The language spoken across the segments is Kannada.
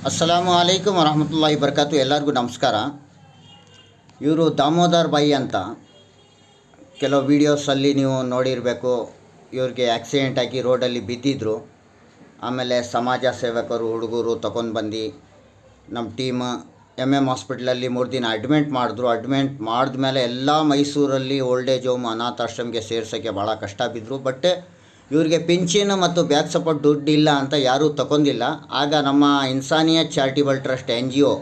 ಅಸ್ಸಲಾಮು ಅಲೈಕುಮ್ ವರಹಮತುಲ್ಲಾಹಿ ಬರ್ಕಾತು. ಎಲ್ಲರಿಗೂ ನಮಸ್ಕಾರ. ಇವರು ದಾಮೋದರ್ ಬಾಯಿ ಅಂತ ಕೆಲವು ವೀಡಿಯೋಸಲ್ಲಿ ನೀವು ನೋಡಿರಬೇಕು. ಇವ್ರಿಗೆ ಆಕ್ಸಿಡೆಂಟ್ ಆಗಿ ರೋಡಲ್ಲಿ ಬಿದ್ದಿದ್ದರು. ಆಮೇಲೆ ಸಮಾಜ ಸೇವಕರು ಹುಡುಗರು ತಗೊಂಡು ಬಂದು ನಮ್ಮ ಟೀಮ್ MM ಹಾಸ್ಪಿಟ್ಲಲ್ಲಿ 3 ದಿನ ಅಡ್ಮಿಂಟ್ ಮಾಡಿದ್ರು. ಅಡ್ಮಿಂಟ್ ಮಾಡಿದ್ಮೇಲೆ ಎಲ್ಲ ಮೈಸೂರಲ್ಲಿ ಓಲ್ಡ್ ಏಜ್ ಹೋಮ್ ಅನಾಥಾಶ್ರಮಕ್ಕೆ ಸೇರ್ಸೋಕ್ಕೆ ಭಾಳ ಕಷ್ಟ ಬಿದ್ದರು. ಬಟ್ ಇವ್ರಿಗೆ ಪಿಂಚಿನ್ ಮತ್ತು ಬ್ಯಾಕ್ ಸಪೋರ್ಟ್ ದುಡ್ಡು ಇಲ್ಲ ಅಂತ ಯಾರೂ ತಗೊಂಡಿಲ್ಲ. ಆಗ ನಮ್ಮ Insaniyat charitable trust NGO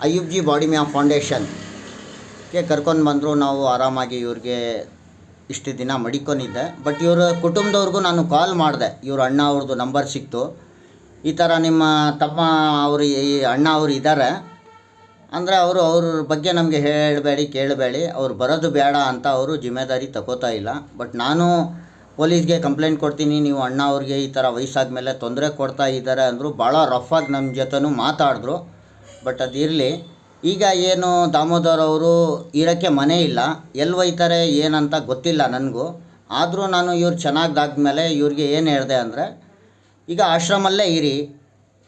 Ayyub Badi Miya ಫೌಂಡೇಶನ್ಗೆ ಕರ್ಕೊಂಡು ಬಂದರು. ನಾವು ಆರಾಮಾಗಿ ಇವ್ರಿಗೆ ಇಷ್ಟು ದಿನ ಮಡಿಕೊಂಡಿದ್ದೆ. ಬಟ್ ಇವ್ರ ಕುಟುಂಬದವ್ರಿಗೂ ನಾನು ಕಾಲ್ ಮಾಡಿದೆ. ಇವ್ರ ಅಣ್ಣ ಅವ್ರದ್ದು ನಂಬರ್ ಸಿಕ್ತು. ಈ ಥರ ನಿಮ್ಮ ತಮ್ಮ ಅವರು ಈ ಅಣ್ಣ ಅವರು ಇದ್ದಾರೆ ಅಂದರೆ ಅವ್ರ ಬಗ್ಗೆ ನಮಗೆ ಹೇಳಬೇಡಿ ಕೇಳಬೇಡಿ, ಅವ್ರು ಬರೋದು ಬೇಡ ಅಂತ ಅವರು ಜಿಮ್ಮೆದಾರಿ ತಗೋತಾ ಇಲ್ಲ. ಬಟ್ ನಾನು ಪೊಲೀಸ್ಗೆ ಕಂಪ್ಲೇಂಟ್ ಕೊಡ್ತೀನಿ, ನೀವು ಅಣ್ಣ ಅವ್ರಿಗೆ ಈ ಥರ ವಯಸ್ಸಾದ ಮೇಲೆ ತೊಂದರೆ ಕೊಡ್ತಾ ಇದ್ದಾರೆ ಅಂದರು. ಭಾಳ ರಫಾಗಿ ನಮ್ಮ ಜೊತೆನೂ ಮಾತಾಡಿದ್ರು. ಬಟ್ ಅದಿರಲಿ. ಈಗ ಏನು ದಾಮೋದರ್ ಅವರು ಇರೋಕ್ಕೆ ಮನೆ ಇಲ್ಲ, ಎಲ್ಲಿ ಒಯ್ತಾರೆ ಏನಂತ ಗೊತ್ತಿಲ್ಲ ನನಗೂ. ಆದರೂ ನಾನು ಇವ್ರು ಚೆನ್ನಾಗ್ದಾದ್ಮೇಲೆ ಇವ್ರಿಗೆ ಏನು ಹೇಳಿದೆ ಅಂದರೆ, ಈಗ ಆಶ್ರಮಲ್ಲೇ ಇರಿ,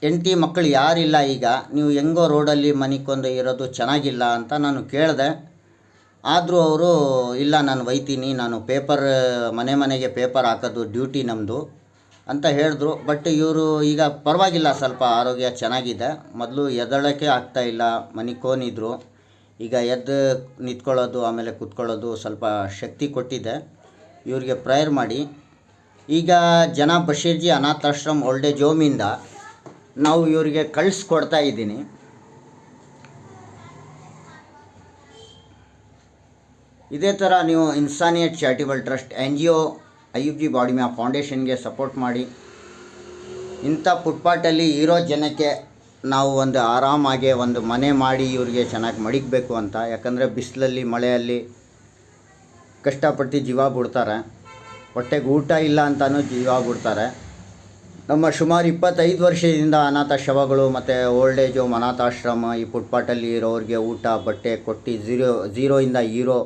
ಹೆಂಡತಿ ಮಕ್ಕಳು ಯಾರಿಲ್ಲ, ಈಗ ನೀವು ಹೆಂಗೋ ರೋಡಲ್ಲಿ ಮನಿಕೊಂಡು ಇರೋದು ಚೆನ್ನಾಗಿಲ್ಲ ಅಂತ ನಾನು ಕೇಳಿದೆ. ಆದರೂ ಅವರು ಇಲ್ಲ, ನಾನು ಒಯ್ತೀನಿ, ನಾನು ಪೇಪರ್ ಮನೆಗೆ ಪೇಪರ್ ಹಾಕೋದು ಡ್ಯೂಟಿ ನಮ್ಮದು ಅಂತ ಹೇಳಿದ್ರು. ಬಟ್ ಇವರು ಈಗ ಪರವಾಗಿಲ್ಲ, ಸ್ವಲ್ಪ ಆರೋಗ್ಯ ಚೆನ್ನಾಗಿದೆ. ಮೊದಲು ಎದ್ದೇಳೋಕ್ಕೆ ಆಗ್ತಾಯಿಲ್ಲ, ಮನಿಕೋನಿದ್ರು. ಈಗ ಎದ್ದು ನಿಂತ್ಕೊಳ್ಳೋದು ಆಮೇಲೆ ಕೂತ್ಕೊಳ್ಳೋದು ಸ್ವಲ್ಪ ಶಕ್ತಿ ಕೊಟ್ಟಿದೆ. ಇವ್ರಿಗೆ ಪ್ರೇಯರ್ ಮಾಡಿ. ಈಗ ಜನಾಬ್ ಬಶೀರ್ಜಿ ಅನಾಥಾಶ್ರಮ ಓಲ್ಡ್ ಏಜ್ ಹೋಮಿಂದ ನಾವು ಇವರಿಗೆ ಕಳಿಸ್ಕೊಡ್ತಾ ಇದ್ದೀನಿ. ಇದೇ ಥರ ನೀವು Insaniyat charitable trust NGO Ayyub Badi Miya ಫೌಂಡೇಶನ್ಗೆ ಸಪೋರ್ಟ್ ಮಾಡಿ. ಇಂಥ ಫುಟ್ಪಾಟಲ್ಲಿ ಇರೋ ಜನಕ್ಕೆ ನಾವು ಒಂದು ಆರಾಮಾಗಿ ಒಂದು ಮನೆ ಮಾಡಿ ಇವ್ರಿಗೆ ಚೆನ್ನಾಗಿ ಮಡಿಗಬೇಕು ಅಂತ. ಯಾಕಂದರೆ ಬಿಸಿಲಲ್ಲಿ ಮಳೆಯಲ್ಲಿ ಕಷ್ಟಪಟ್ಟು ಜೀವ ಬಿಡ್ತಾರೆ, ಹೊಟ್ಟೆಗೆ ಊಟ ಇಲ್ಲ ಅಂತಲೂ ಜೀವ ಬಿಡ್ತಾರೆ. ನಮ್ಮ ಸುಮಾರು 25 ವರ್ಷದಿಂದ ಅನಾಥ ಶವಗಳು ಮತ್ತು ಓಲ್ಡ್ ಏಜ್ ಹೋಮ್ ಅನಾಥಾಶ್ರಮ ಈ ಫುಟ್ಪಾಟಲ್ಲಿ ಇರೋರಿಗೆ ಊಟ ಬಟ್ಟೆ ಕೊಟ್ಟು ಝೀರೋಯಿಂದ ಹೀರೋ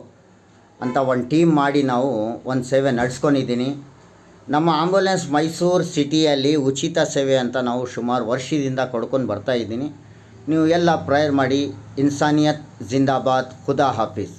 ಅಂತ ಒಂದು ಟೀಮ್ ಮಾಡಿ ನಾವು ಒಂದು ಸೇವೆ ನಡೆಸ್ಕೊಂಡಿದ್ದೀನಿ. ನಮ್ಮ ಆಂಬುಲೆನ್ಸ್ ಮೈಸೂರು ಸಿಟಿಯಲ್ಲಿ ಉಚಿತ ಸೇವೆ ಅಂತ ನಾವು ಸುಮಾರು ವರ್ಷದಿಂದ ಕೊಡ್ಕೊಂಡು ಬರ್ತಾಯಿದ್ದೀನಿ. ನೀವು ಎಲ್ಲ ಪ್ರೇಯರ್ ಮಾಡಿ. ಇನ್ಸಾನಿಯತ್ ಜಿಂದಾಬಾದ್. ಖುದಾ ಹಾಫಿಜ್.